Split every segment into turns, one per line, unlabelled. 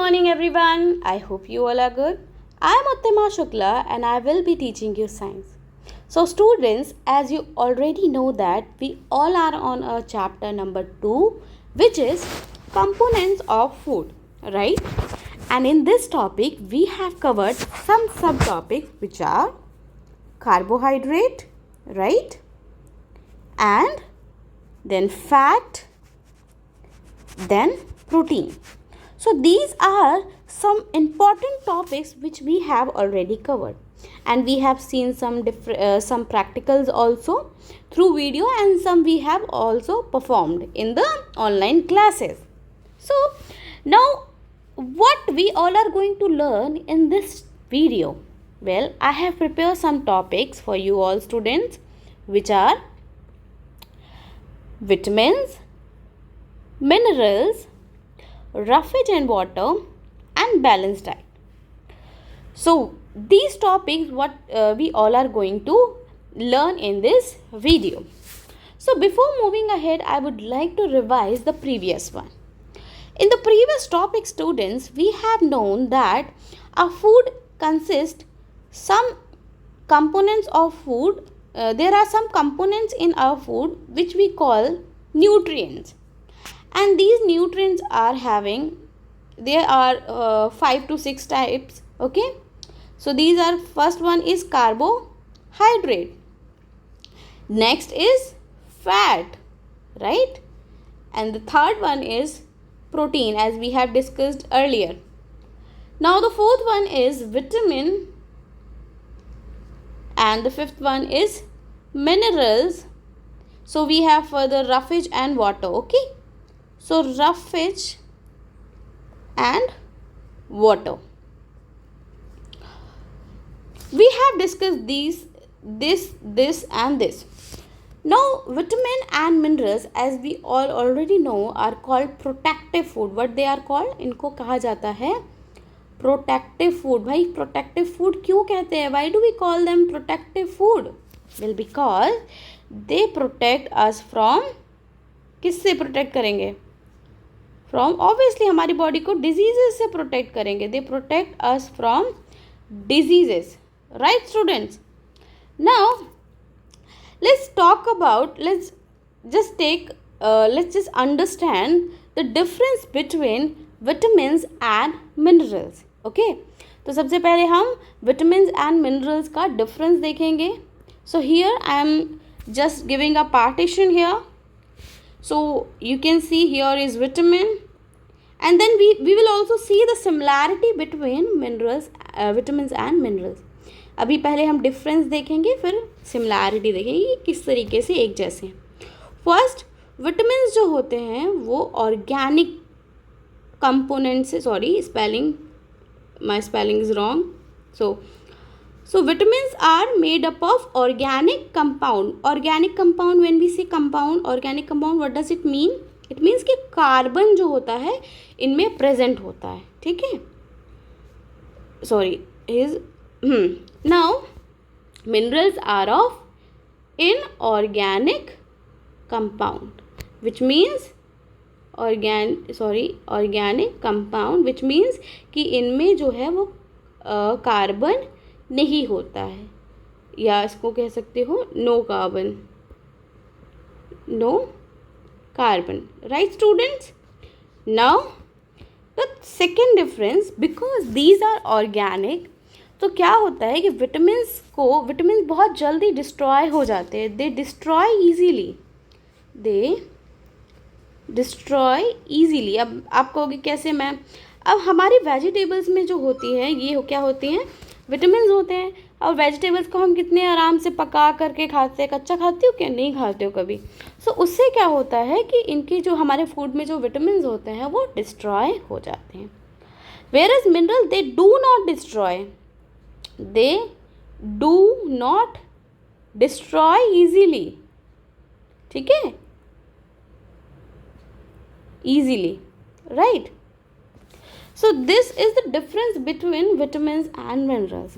morning everyone. I hope you all are good. I am Uttima Shukla and I will be teaching you science. So students, as you already know that we all are on a chapter number 2, which is components of food, right? And in this topic we have covered some subtopics which are carbohydrate, right? And then fat, then protein. So these are some important topics which we have already covered, and we have seen some practicals also through video, and some we have also performed in the online classes. So now what we all are going to learn in this video? Well, I have prepared some topics for you all students, which are vitamins, minerals, roughage and water, and balanced diet. So these topics what we all are going to learn in this video. So before moving ahead, I would like to revise the previous one. In the previous topic, students, we have known that our food consists some components of food. There are some components in our food which we call nutrients. And these nutrients are there are 5 to 6 types, okay? So these are, first one is carbohydrate. Next is fat, right? And the third one is protein, as we have discussed earlier. Now the fourth one is vitamin. And the fifth one is minerals. So we have further roughage and water, okay? So roughage and water. We have discussed this and this. Now vitamin and minerals, as we all already know, are called protective food. What they are called? इनको कहा जाता है protective food. भाई protective food क्यों कहते हैं? Why do we call them protective food? Well, because they protect us from, किससे protect करेंगे? From, obviously हमारी body को diseases से protect करेंगे. They protect us from diseases, right students? Now let's just understand the difference between vitamins and minerals, okay? तो सबसे पहले हम vitamins and minerals का difference देखेंगे. So here I am just giving a partition here. So you can see here is vitamin, and then we will also see the similarity between vitamins and minerals. अभी पहले हम difference देखेंगे, फिर similarity देखेंगे किस तरीके से एक जैसे हैं. First, vitamins जो होते हैं वो organic components से, my spelling is wrong. So vitamins are made up of organic compound. Organic compound, when we say organic compound, what does it mean? It means कि कार्बन जो होता है इनमें प्रेजेंट होता है, ठीक है? Now minerals are of inorganic compound, which means organic compound, which means कि इनमें जो है वो कार्बन नहीं होता है, या इसको कह सकते हो no carbon, right students? Now the second difference, because these are organic, तो क्या होता है कि विटामिन्स बहुत जल्दी डिस्ट्रॉय हो जाते हैं. दे डिस्ट्रॉय ईजीली. अब आप कहोगे कैसे मैम? अब हमारी वेजिटेबल्स में जो होती हैं ये क्या होती हैं? विटामिन्स होते हैं. और वेजिटेबल्स को हम कितने आराम से पका करके खाते हैं. कच्चा खाते हो क्या? नहीं खाते हो कभी. सो उससे क्या होता है कि इनके जो हमारे फूड में जो विटामिन्स होते हैं वो डिस्ट्रॉय हो जाते हैं. whereas mineral, they do not destroy easily. ठीक है? easily, right? So this is the difference between vitamins and minerals.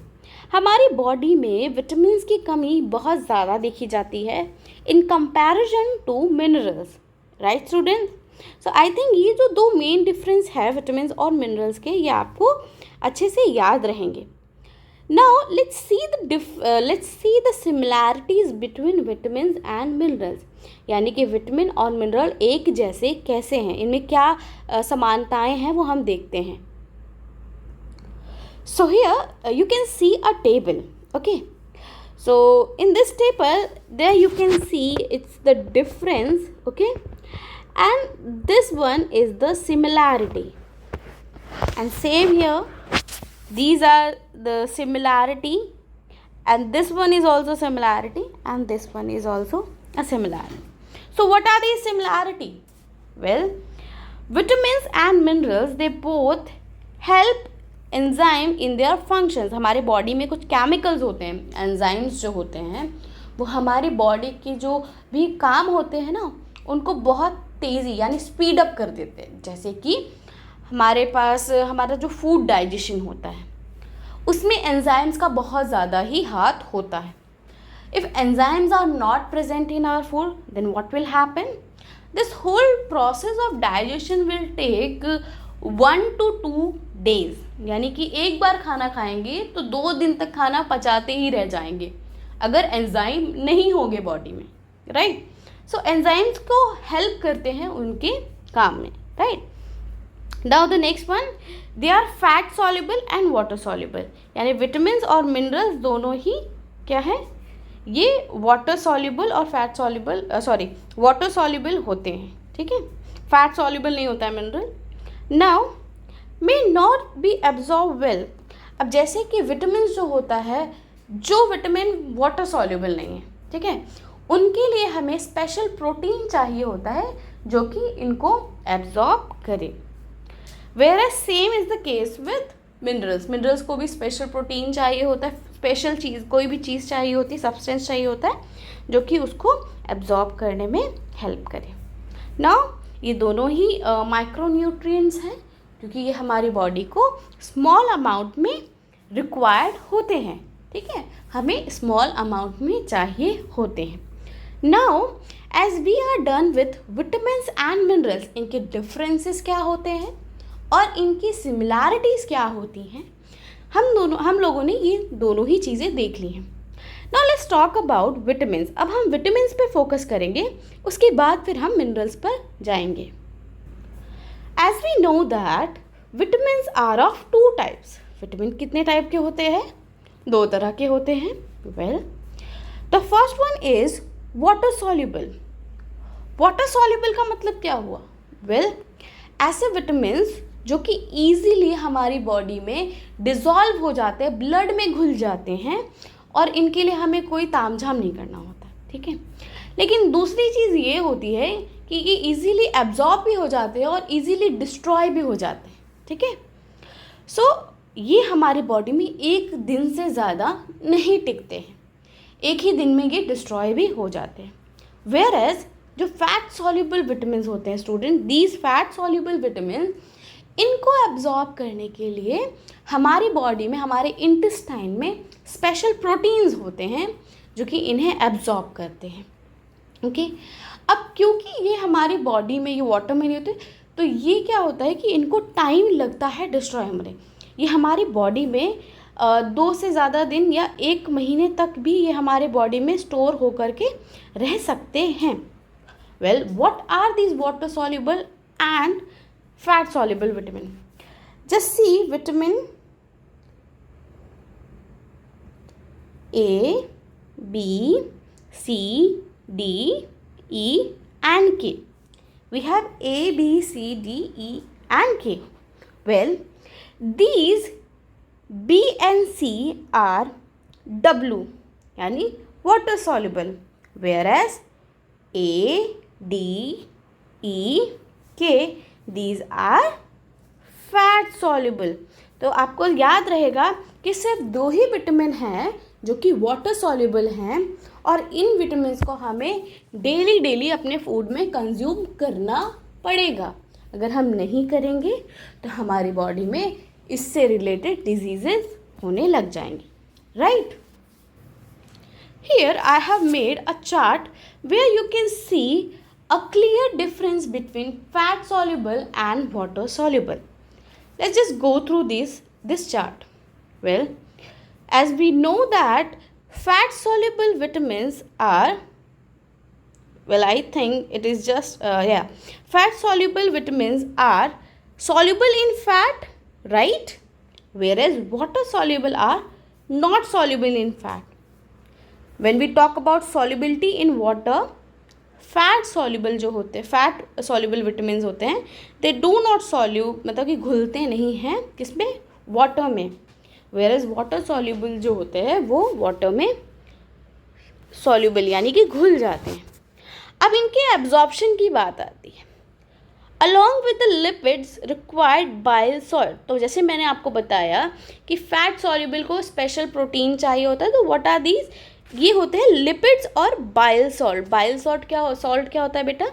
हमारी बॉडी में विटामिन्स की कमी बहुत ज़्यादा देखी जाती है in comparison to minerals, right students? So I think ये जो दो मेन डिफरेंस है विटामिन और मिनरल्स के, ये आपको अच्छे से याद रहेंगे. Now let's see the similarities between vitamins and minerals. यानी कि विटामिन और मिनरल एक जैसे कैसे हैं, इनमें क्या समानताएं हैं वो हम देखते हैं. So here you can see a table. Okay. So in this table there you can see it's the difference. Okay. And this one is the similarity. And same here. These are the similarity, and this one is also similarity, and this one is also a similarity. So what are these similarity? Well, vitamins and minerals, they both help enzyme in their functions. हमारे body में कुछ chemicals होते हैं, enzymes जो होते हैं वो हमारी बॉडी के जो भी काम होते हैं ना उनको बहुत तेज़ी यानी स्पीड अप कर देते हैं. जैसे कि हमारे पास हमारा जो फूड डाइजेशन होता है उसमें एंजाइम्स का बहुत ज़्यादा ही हाथ होता है. If enzymes are not present in our food then what will happen, this whole process of digestion will take 1 to 2 days. यानी कि एक बार खाना खाएंगे तो 2 दिन तक खाना पचाते ही रह जाएंगे अगर एंजाइम नहीं होंगे बॉडी में, राइट. सो एंजाइम्स को हेल्प करते हैं उनके काम में, right. Now the next one, they are fat soluble and water soluble. यानी विटामिन्स और मिनरल्स दोनों ही क्या है, ये वाटर soluble और फैट soluble वाटर soluble होते हैं. ठीक है, फैट soluble नहीं होता है mineral. Now may not be absorbed well. अब जैसे कि विटामिन्स जो होता है, जो विटामिन वाटर soluble नहीं है, ठीक है, उनके लिए हमें स्पेशल प्रोटीन चाहिए होता है जो कि इनको एब्जॉर्ब करे. Whereas same is the case with minerals. Minerals को भी स्पेशल प्रोटीन चाहिए होता है, स्पेशल चीज़, कोई भी चीज़ चाहिए होती है, सब्सटेंस चाहिए होता है जो कि उसको एब्जॉर्ब करने में हेल्प करे. नाउ ये दोनों ही माइक्रोन्यूट्रिएंट्स हैं क्योंकि ये हमारी बॉडी को स्मॉल अमाउंट में रिक्वायर्ड होते हैं. ठीक है, हमें स्मॉल अमाउंट में चाहिए होते हैं. Now as we are done with vitamins and minerals, इनके डिफरेंसेस क्या होते हैं और इनकी सिमिलैरिटीज़ क्या होती हैं, हम लोगों ने ये दोनों ही चीज़ें देख ली हैं. Now let's talk about vitamins. अब हम विटामिन्स पे फोकस करेंगे, उसके बाद फिर हम मिनरल्स पर जाएंगे. As we know that vitamins are of 2 types. Vitamin कितने टाइप के होते हैं? 2 तरह के होते हैं. Well, the first one is water soluble. Water soluble का मतलब क्या हुआ? वेल, ऐसे विटामिन्स जो कि ईजीली हमारी बॉडी में डिज़ोल्व हो जाते हैं, ब्लड में घुल जाते हैं और इनके लिए हमें कोई तामझाम नहीं करना होता. ठीक है, लेकिन दूसरी चीज़ ये होती है कि ये ईजीली एब्जॉर्ब भी हो जाते हैं और ईजीली डिस्ट्रॉय भी हो जाते हैं. ठीक है, सो ये हमारी बॉडी में एक दिन से ज़्यादा नहीं टिकते हैं, एक ही दिन में ये डिस्ट्रॉय भी हो जाते हैं. वेयर एज जो फैट सॉल्युबल विटामिन होते हैं student, these fat soluble vitamin, इनको एब्जॉर्ब करने के लिए हमारी बॉडी में, हमारे इंटेस्टाइन में स्पेशल प्रोटीन्स होते हैं जो कि इन्हें एब्जॉर्ब करते हैं. ओके, अब क्योंकि ये हमारी बॉडी में ये वाटर में नहीं होते, तो ये क्या होता है कि इनको टाइम लगता है डिस्ट्रॉय होने. ये हमारी बॉडी में 2 से ज़्यादा दिन या 1 महीने तक भी ये हमारे बॉडी में स्टोर होकर के रह सकते हैं. Well, what are these water soluble and fat soluble vitamin? Just see vitamin A, B, C, D, E and K. We have A, B, C, D, E and K. Well, these B and C are W यानी water soluble, whereas A, D, E, K these are fat soluble. तो आपको याद रहेगा कि सिर्फ 2 ही vitamin हैं जो कि वाटर सॉल्युबल हैं और इन विटामिन्स को हमें डेली अपने फूड में कंज्यूम करना पड़ेगा. अगर हम नहीं करेंगे तो हमारी बॉडी में इससे रिलेटेड डिजीजेस होने लग जाएंगे, right. Here I have made a chart where you can see a clear difference between fat soluble and water soluble. Let's just go through this chart. Well, as we know that fat soluble vitamins are, well, I think it is just fat soluble vitamins are soluble in fat, right? Whereas water soluble are not soluble in fat. When we talk about solubility in water, fat soluble जो होते हैं, fat soluble vitamin होते हैं, they do not सॉल्यूब, मतलब कि घुलते नहीं हैं किसमें, वाटर में. वेयरएज वाटर सॉल्युबल जो होते हैं वो वाटर में सॉल्युबल यानी कि घुल जाते हैं. अब इनके एब्जॉर्प्शन की बात आती है. Along with the lipids required bile salt, तो जैसे मैंने आपको बताया कि फैट सॉल्युबल को स्पेशल प्रोटीन चाहिए होता है, तो व्हाट आर दीज, ये होते हैं लिपिड्स और बाइल सॉल्ट. बाइल सॉल्ट क्या होता है बेटा,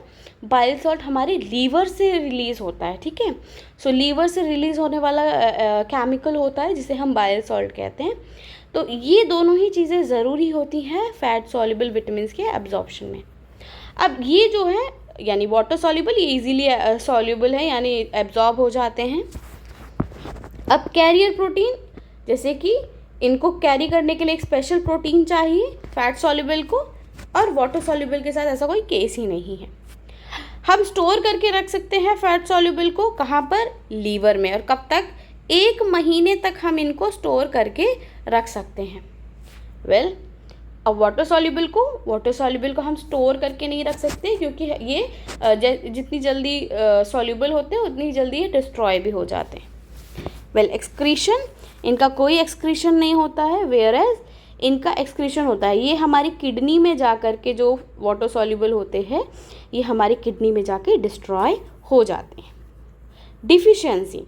बाइल सॉल्ट हमारे लीवर से रिलीज़ होता है. ठीक है, सो लीवर से रिलीज़ होने वाला केमिकल होता है जिसे हम बाइल सॉल्ट कहते हैं. तो ये दोनों ही चीज़ें ज़रूरी होती हैं फैट सॉल्युबल विटामिन के एब्जॉर्प्शन में. अब ये जो है यानी वाटर सॉल्युबल, ये इजीली सॉल्युबल है यानी एब्जॉर्ब हो जाते हैं. अब कैरियर प्रोटीन, जैसे कि इनको कैरी करने के लिए एक स्पेशल प्रोटीन चाहिए फैट सॉल्युबल को, और वाटर सॉल्युबल के साथ ऐसा कोई केस ही नहीं है. हम स्टोर करके रख सकते हैं फैट सॉल्युबल को, कहाँ पर, लीवर में. और कब तक, 1 महीने तक हम इनको स्टोर करके रख सकते हैं. वेल, अब वाटर सॉल्युबल को हम स्टोर करके नहीं रख सकते, क्योंकि ये जितनी जल्दी सॉल्युबल होते हैं उतनी जल्दी ये डिस्ट्रॉय भी हो जाते हैं. वेल, एक्सक्रीशन, इनका कोई एक्सक्रीशन नहीं होता है, वेयरएज इनका एक्सक्रीशन होता है. ये हमारी किडनी में जा कर के, जो वाटर सॉल्युबल होते हैं ये हमारी किडनी में जाके डिस्ट्रॉय हो जाते हैं. Deficiency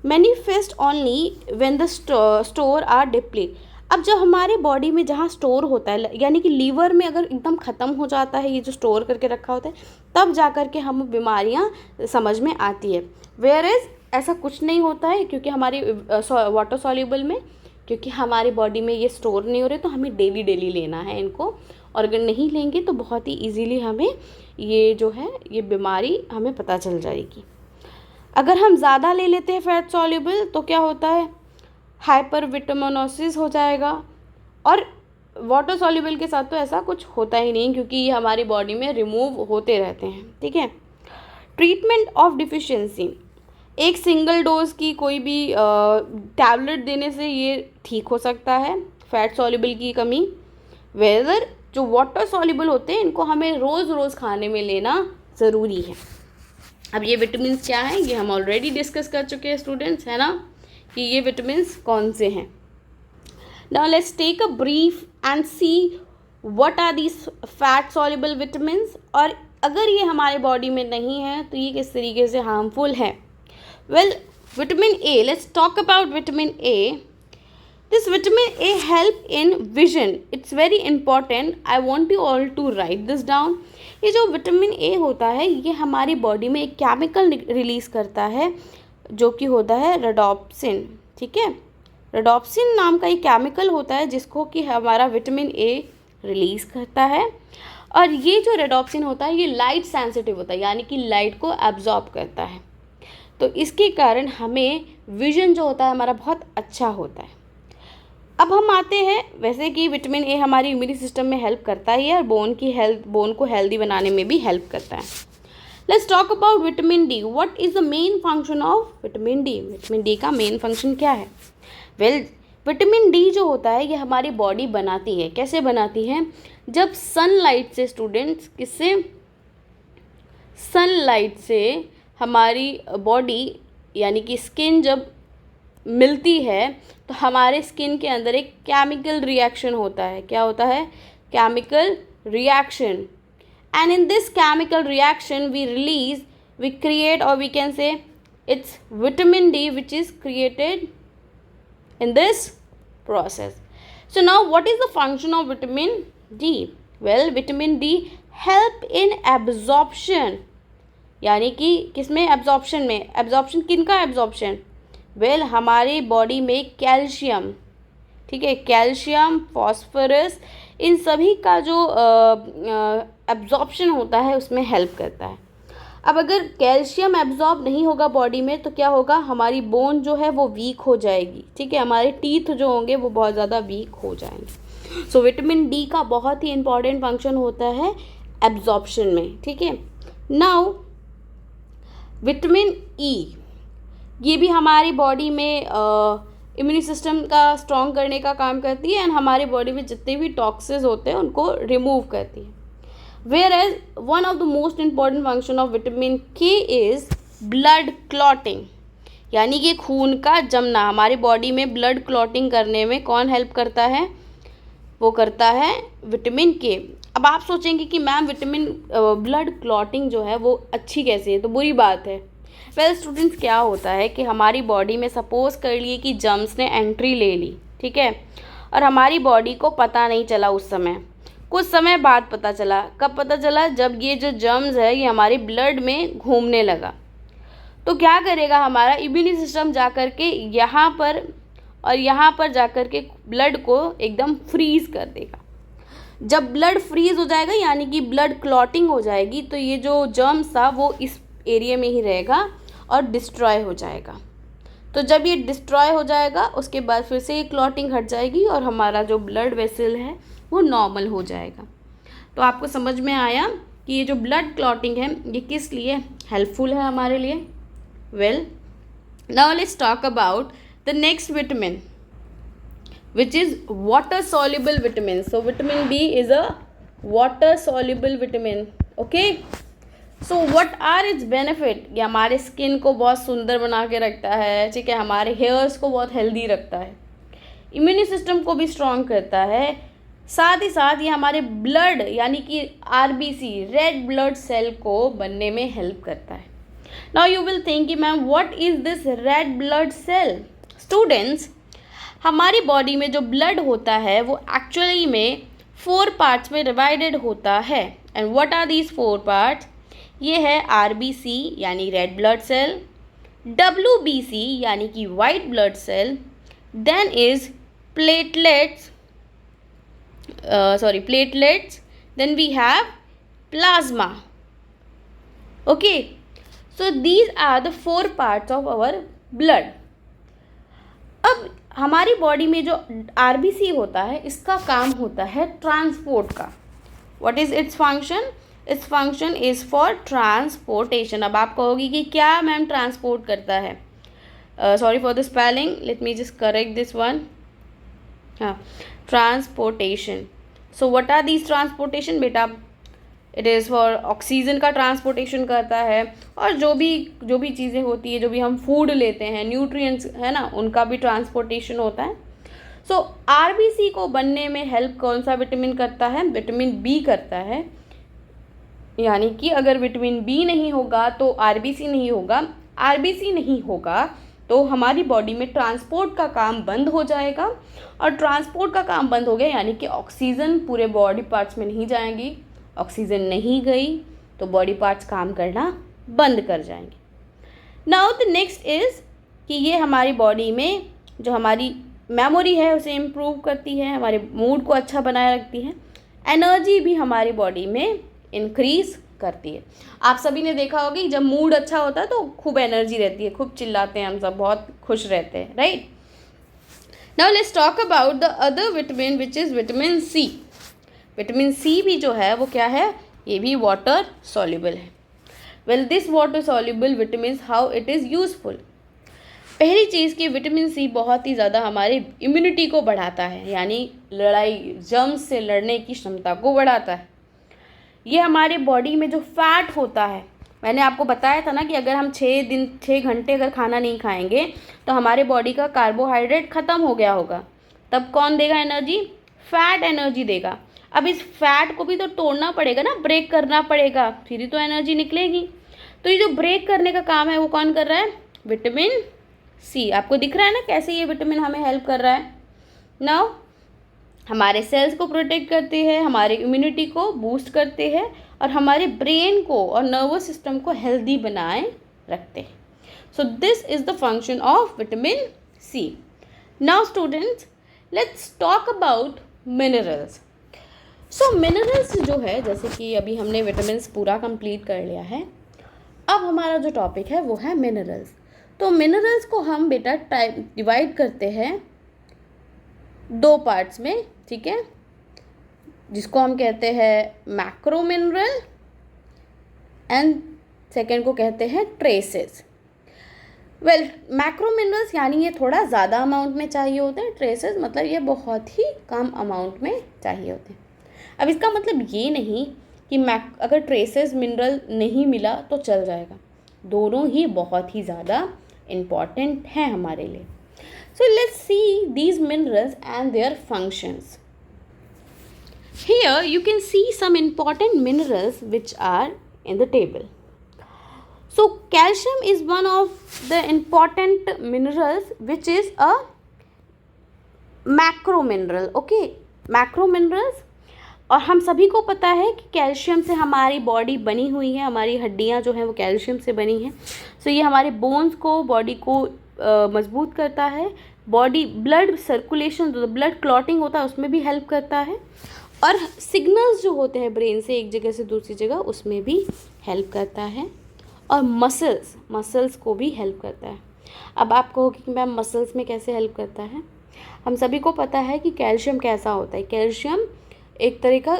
manifest only when the store are deplete. अब जब हमारे बॉडी में जहाँ स्टोर होता है, यानी कि लीवर में अगर एकदम ख़त्म हो जाता है ये जो स्टोर करके रखा होता है, तब जा कर के हम बीमारियाँ समझ में आती है. वेयरएज ऐसा कुछ नहीं होता है, क्योंकि हमारी वाटर सॉल्युबल में, क्योंकि हमारी बॉडी में ये स्टोर नहीं हो रहे, तो हमें डेली लेना है इनको. और अगर नहीं लेंगे तो बहुत ही इजीली हमें ये जो है ये बीमारी हमें पता चल जाएगी. अगर हम ज़्यादा ले लेते हैं फैट सॉल्युबल तो क्या होता है, हाइपर विटामिनोसिस हो जाएगा. और वाटर सॉल्युबल के साथ तो ऐसा कुछ होता ही नहीं, क्योंकि ये हमारी बॉडी में रिमूव होते रहते हैं. ठीक है. ट्रीटमेंट ऑफ डिफिशियंसी, एक सिंगल डोज की कोई भी टैबलेट देने से ये ठीक हो सकता है फैट सॉल्युबल की कमी. वेदर जो वाटर सॉल्युबल होते हैं इनको हमें रोज़ खाने में लेना ज़रूरी है. अब ये विटामिन क्या हैं ये हम ऑलरेडी डिस्कस कर चुके हैं स्टूडेंट्स, है ना, कि ये विटामिन कौन से हैं. Now let's take a brief and see what are these fat soluble vitamin, और अगर ये हमारे बॉडी में नहीं है तो ये किस तरीके से हार्मफुल है. Well, vitamin A, let's talk about vitamin A. This vitamin A help in vision. It's very important. I want you all to write this down. ये जो विटामिन A होता है ये हमारी बॉडी में एक केमिकल रिलीज़ करता है जो कि होता है रेडोप्सिन. ठीक है, रेडोप्सिन नाम का एक केमिकल होता है जिसको कि हमारा विटामिन A रिलीज़ करता है. और ये जो रेडोप्सिन होता है ये लाइट सेंसिटिव होता है, यानी कि लाइट को एब्जॉर्ब करता है. तो इसके कारण हमें विज़न जो होता है हमारा बहुत अच्छा होता है. अब हम आते हैं, वैसे कि विटामिन ए हमारी इम्यूनिटी सिस्टम में हेल्प करता ही है और बोन को हेल्दी बनाने में भी हेल्प करता है. Let's talk about vitamin D. What is the main function of vitamin D. Vitamin D का मेन फंक्शन क्या है. वेल, विटामिन डी जो होता है ये हमारी बॉडी बनाती है. कैसे बनाती है, जब सनलाइट से, स्टूडेंट्स किससे, सनलाइट से हमारी बॉडी यानी कि स्किन जब मिलती है तो हमारे स्किन के अंदर एक केमिकल रिएक्शन होता है. क्या होता है, chemical reaction. And in this chemical reaction we create और we can say it's vitamin D which is created in this process. So now what is the function of vitamin D? Well, vitamin D help in absorption. यानी कि किसमें, absorption में. Absorption किन का absorption, well हमारी body में calcium. ठीक है, कैल्शियम, फॉस्फोरस, इन सभी का जो एब्जॉर्प्शन होता है उसमें हेल्प करता है। अब अगर कैल्शियम एब्जॉर्ब नहीं होगा बॉडी में तो क्या होगा, हमारी बोन जो है वो वीक हो जाएगी, ठीक है, हमारे टीथ जो होंगे वो बहुत ज़्यादा वीक हो जाएंगे। सो विटामिन डी का बहुत ही इंपॉर्टेंट फंक्शन होता है एब्जॉर्प्शन में, ठीक है। नाउ विटामिन ई, ये भी हमारी बॉडी में इम्यून सिस्टम का स्ट्रॉन्ग करने का काम करती है एंड हमारी बॉडी में जितने भी टॉक्सिन्स होते हैं उनको रिमूव करती है। Whereas one of the most important function of vitamin K is blood clotting, यानी कि खून का जमना। हमारी बॉडी में ब्लड क्लॉटिंग करने में कौन हेल्प करता है, वो करता है विटामिन के। अब आप सोचेंगे कि मैम विटामिन ब्लड क्लॉटिंग जो है वो अच्छी कैसे है, तो बुरी बात है। वेल स्टूडेंट्स, क्या होता है कि हमारी बॉडी में सपोज कर लिए कि जर्म्स ने एंट्री ले ली, ठीक है, और हमारी बॉडी को पता नहीं चला उस समय, कुछ समय बाद पता चला। कब पता चला, जब ये जो जर्म्स है ये हमारे ब्लड में घूमने लगा। तो क्या करेगा हमारा इम्यून सिस्टम जा कर के यहाँ पर और यहाँ पर जा कर के ब्लड को एकदम फ्रीज कर देगा। जब ब्लड फ्रीज हो जाएगा यानी कि ब्लड क्लॉटिंग हो जाएगी तो ये जो जर्म्स था वो इस एरिया में ही रहेगा और डिस्ट्रॉय हो जाएगा। तो जब ये डिस्ट्रॉय हो जाएगा उसके बाद फिर से ये क्लॉटिंग हट जाएगी और हमारा जो ब्लड वेसल है वो नॉर्मल हो जाएगा। तो आपको समझ में आया कि ये जो ब्लड क्लॉटिंग है ये किस लिए हेल्पफुल है हमारे लिए। Well now let's talk about the next vitamin which is water soluble vitamin. So vitamin B is a water soluble vitamin. Okay, so what are its benefit? ये हमारे स्किन को बहुत सुंदर बना के रखता है, ठीक है, हमारे हेयर्स को बहुत हेल्दी रखता है, इम्यून सिस्टम को भी स्ट्रॉन्ग करता है, साथ ही साथ ये हमारे ब्लड यानी कि आरबीसी रेड ब्लड सेल को बनने में हेल्प करता है। नाउ यू विल थिंक कि ma'am what is this red blood cell. Students, हमारी बॉडी में जो ब्लड होता है वो एक्चुअली में 4 पार्ट्स में डिवाइडेड होता है। And what are these 4 parts? ये है आरबीसी यानी रेड ब्लड सेल, डब्ल्यूबीसी यानी कि white blood cell, then is platelets, then we have plasma. Okay, so these are the 4 parts of our blood. अब हमारी बॉडी में जो आरबीसी होता है इसका काम होता है ट्रांसपोर्ट का। What is its function? Its function is for transportation. अब आप कहोगी कि क्या मैम ट्रांसपोर्ट करता है, sorry for the spelling, let me just correct this one. हाँ, transportation. So what are these transportation बेटा? इट इज़ फॉर ऑक्सीजन का ट्रांसपोर्टेशन करता है, और जो भी चीज़ें होती है, जो भी हम फूड लेते हैं, न्यूट्रिएंट्स है ना, उनका भी ट्रांसपोर्टेशन होता है। सो आरबीसी को बनने में हेल्प कौन सा विटामिन करता है? विटामिन बी करता है। यानी कि अगर विटामिन बी नहीं होगा तो आरबीसी नहीं होगा, आरबीसी नहीं होगा तो हमारी बॉडी में ट्रांसपोर्ट का काम बंद हो जाएगा, और ट्रांसपोर्ट का काम बंद हो गया यानी कि ऑक्सीजन पूरे बॉडी पार्ट्स में नहीं जाएंगी। ऑक्सीजन नहीं गई तो बॉडी पार्ट्स काम करना बंद कर जाएंगे। नाउ द नेक्स्ट इज़ कि ये हमारी बॉडी में जो हमारी मेमोरी है उसे इम्प्रूव करती है, हमारे मूड को अच्छा बनाए रखती है, एनर्जी भी हमारी बॉडी में इंक्रीज करती है। आप सभी ने देखा होगा कि जब मूड अच्छा होता है तो खूब एनर्जी रहती है, खूब चिल्लाते हैं हम सब, बहुत खुश रहते हैं, right. Now let's talk about the other vitamin which is vitamin C. Vitamin C भी जो है वो क्या है? ये भी वाटर सॉल्युबल है। Well this water soluble vitamin how it is useful. पहली चीज़ कि विटामिन सी बहुत ही ज़्यादा हमारी इम्यूनिटी को बढ़ाता है, यानी लड़ाई जर्म्स से लड़ने की क्षमता को बढ़ाता है। ये हमारे बॉडी में जो फैट होता है, मैंने आपको बताया था ना कि अगर हम 6 घंटे अगर खाना नहीं खाएंगे तो हमारे बॉडी का कार्बोहाइड्रेट ख़त्म हो गया होगा, तब कौन देगा एनर्जी? फैट एनर्जी देगा। अब इस फैट को भी तो तोड़ना पड़ेगा ना, ब्रेक करना पड़ेगा, फिर ही तो एनर्जी निकलेगी। तो ये जो ब्रेक करने का काम है वो कौन कर रहा है? Vitamin C. आपको दिख रहा है ना कैसे ये विटामिन हमें हेल्प कर रहा है। नाउ हमारे सेल्स को प्रोटेक्ट करते हैं, हमारे इम्यूनिटी को बूस्ट करते हैं, और हमारे ब्रेन को और नर्वस सिस्टम को हेल्दी बनाए रखते हैं। So this is the function of vitamin C. Now students, let's talk about minerals. So minerals जो है, जैसे कि अभी हमने विटामिन्स पूरा कंप्लीट कर लिया है, अब हमारा जो टॉपिक है वो है मिनरल्स। तो मिनरल्स को हम बेटा डिवाइड करते हैं 2 पार्ट्स में, ठीक है, जिसको हम कहते हैं मैक्रो मिनरल एंड सेकेंड को कहते हैं ट्रेसेस। वेल, मैक्रो मिनरल्स यानी ये थोड़ा ज़्यादा अमाउंट में चाहिए होते हैं, ट्रेसेस मतलब ये बहुत ही कम अमाउंट में चाहिए होते हैं। अब इसका मतलब ये नहीं कि अगर ट्रेसेस मिनरल नहीं मिला तो चल जाएगा, दोनों ही बहुत ही ज़्यादा इम्पॉर्टेंट हैं हमारे लिए। So let's see these minerals and their functions. Here you can see some important minerals which are in the table. So calcium is one of the important minerals which is a macro mineral. Okay, macro minerals। और हम सभी को पता है कि calcium से हमारी body बनी हुई है, हमारी हड्डियां जो हैं वो कैल्शियम से बनी हैं। सो ये हमारे बोन्स को, बॉडी को मजबूत करता है, बॉडी ब्लड सर्कुलेशन, जो ब्लड क्लॉटिंग होता है उसमें भी हेल्प करता है, और सिग्नल्स जो होते हैं ब्रेन से एक जगह से दूसरी जगह उसमें भी हेल्प करता है, और मसल्स को भी हेल्प करता है। अब आप कहोगे कि मैम मसल्स में कैसे हेल्प करता है? हम सभी को पता है कि कैल्शियम कैसा होता है। कैल्शियम एक तरह का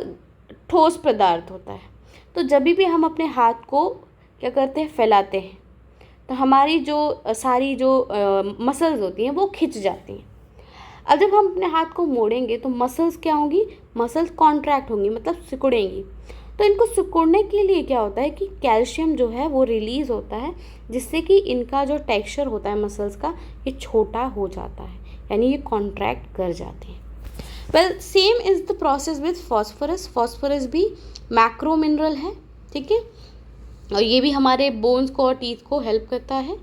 ठोस पदार्थ होता है। तो जब भी हम अपने हाथ को क्या करते हैं, फैलाते हैं, तो हमारी जो सारी जो मसल्स होती हैं वो खिंच जाती हैं। अब जब हम अपने हाथ को मोड़ेंगे तो मसल्स क्या होंगी, मसल्स कॉन्ट्रैक्ट होंगी, मतलब सिकुड़ेंगी। तो इनको सिकुड़ने के लिए क्या होता है कि कैल्शियम जो है वो रिलीज़ होता है, जिससे कि इनका जो टेक्सचर होता है मसल्स का ये छोटा हो जाता है, यानी ये कॉन्ट्रैक्ट कर जाते हैं। Well, same is the process with phosphorus. Phosphorus भी मैक्रो मिनरल है, ठीक है, और ये भी हमारे बोन्स को और टीथ को हेल्प करता है।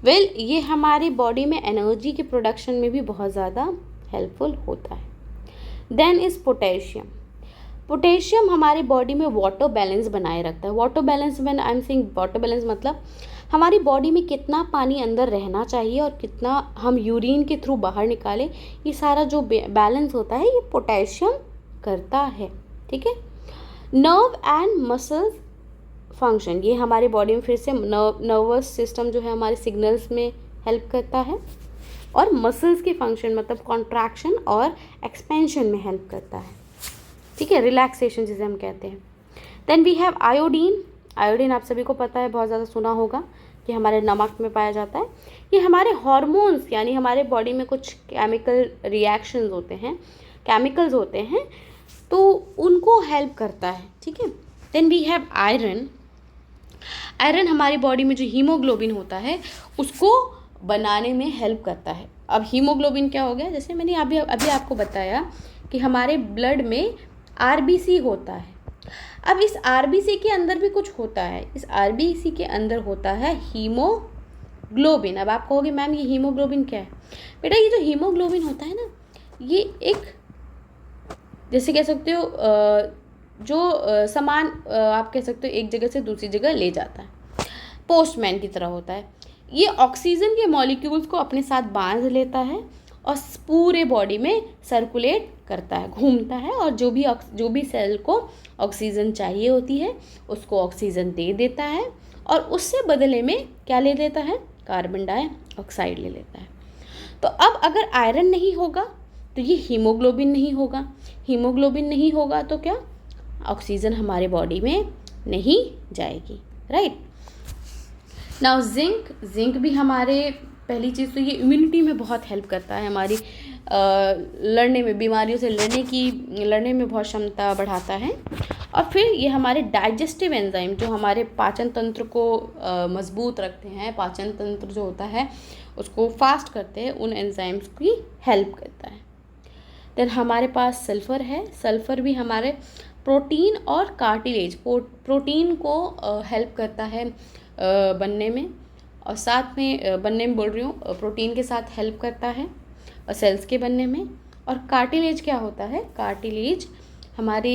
वेल, ये हमारी बॉडी में एनर्जी के प्रोडक्शन में भी बहुत ज़्यादा हेल्पफुल होता है। Then is potassium. पोटेशियम हमारी बॉडी में वाटर बैलेंस बनाए रखता है। Water balance, when I am saying water balance, मतलब हमारी बॉडी में कितना पानी अंदर रहना चाहिए और कितना हम यूरिन के थ्रू बाहर निकालें, ये सारा जो बैलेंस होता है ये पोटेशियम करता है, ठीक है। नर्व एंड मसल्स फंक्शन, ये हमारी बॉडी में फिर से नर्वस सिस्टम जो है हमारे सिग्नल्स में हेल्प करता है, और मसल्स के फंक्शन मतलब कॉन्ट्रैक्शन और एक्सपेंशन में हेल्प करता है, ठीक है, रिलैक्सेशन जिसे हम कहते हैं। Then we have iodine. Iodine आप सभी को पता है, बहुत ज़्यादा सुना होगा कि हमारे नमक में पाया जाता है। ये हमारे हार्मोन्स, यानी हमारे बॉडी में कुछ केमिकल रिएक्शंस होते हैं, केमिकल्स होते हैं, तो उनको हेल्प करता है, ठीक है। Then we have iron. Iron हमारी बॉडी में जो हीमोग्लोबिन होता है उसको बनाने में हेल्प करता है। अब हीमोग्लोबिन क्या हो गया, जैसे मैंने अभी आपको बताया कि हमारे ब्लड में आरबीसी होता है। अब इस आरबीसी के अंदर भी कुछ होता है, इस आरबीसी के अंदर होता है हीमोग्लोबिन। अब आप कहोगे मैम ये हीमोग्लोबिन क्या है? बेटा ये जो हीमोग्लोबिन होता है ना, ये एक जैसे कह सकते हो जो सामान आप कह सकते हो एक जगह से दूसरी जगह ले जाता है, पोस्टमैन की तरह होता है। ये ऑक्सीजन के मॉलिक्यूल्स को अपने साथ बांध लेता है और पूरे बॉडी में सर्कुलेट करता है, घूमता है, और जो भी सेल को ऑक्सीजन चाहिए होती है उसको ऑक्सीजन दे देता है, और उससे बदले में क्या ले लेता है, कार्बन डाइऑक्साइड ले लेता है। तो अब अगर आयरन नहीं होगा तो ये हीमोग्लोबिन नहीं होगा, हीमोग्लोबिन नहीं होगा तो क्या, ऑक्सीजन हमारे बॉडी में नहीं जाएगी, राइट। नाउ जिंक भी हमारे, पहली चीज़ तो ये इम्यूनिटी में बहुत हेल्प करता है, हमारी लड़ने में, बीमारियों से लड़ने में बहुत क्षमता बढ़ाता है। और फिर ये हमारे डाइजेस्टिव एंजाइम जो हमारे पाचन तंत्र को मजबूत रखते हैं, पाचन तंत्र जो होता है उसको फास्ट करते हैं, उन एंजाइम्स की हेल्प करता है। देन हमारे पास सल्फ़र है। सल्फ़र भी हमारे प्रोटीन और कार्टिलेज, प्रोटीन को हेल्प करता है बनने में, और साथ में बनने में बोल रही हूँ, प्रोटीन के साथ हेल्प करता है और सेल्स के बनने में। और कार्टिलेज क्या होता है, कार्टिलेज हमारे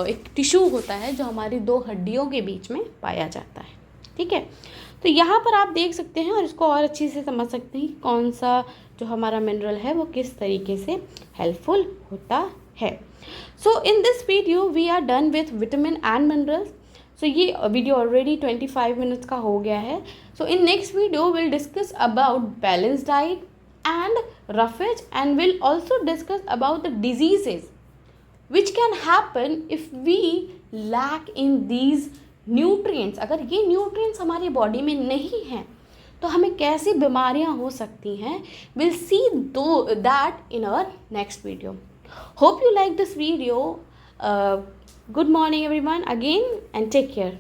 एक टिश्यू होता है जो हमारी 2 हड्डियों के बीच में पाया जाता है, ठीक है। तो यहाँ पर आप देख सकते हैं और इसको और अच्छी से समझ सकते हैं कौन सा जो हमारा मिनरल है वो किस तरीके से हेल्पफुल होता है. So in this video we are done with vitamin and minerals. So ये वीडियो ऑलरेडी 25 मिनट्स का हो गया है. So in next video will discuss about balance diet and roughage, and we'll also discuss about the diseases which can happen if we lack in these nutrients. अगर ये nutrients हमारी body में नहीं हैं तो हमें कैसी बीमारियां हो सकती हैं. we'll see that in our next video. Hope you like this video. Good morning everyone again and take care.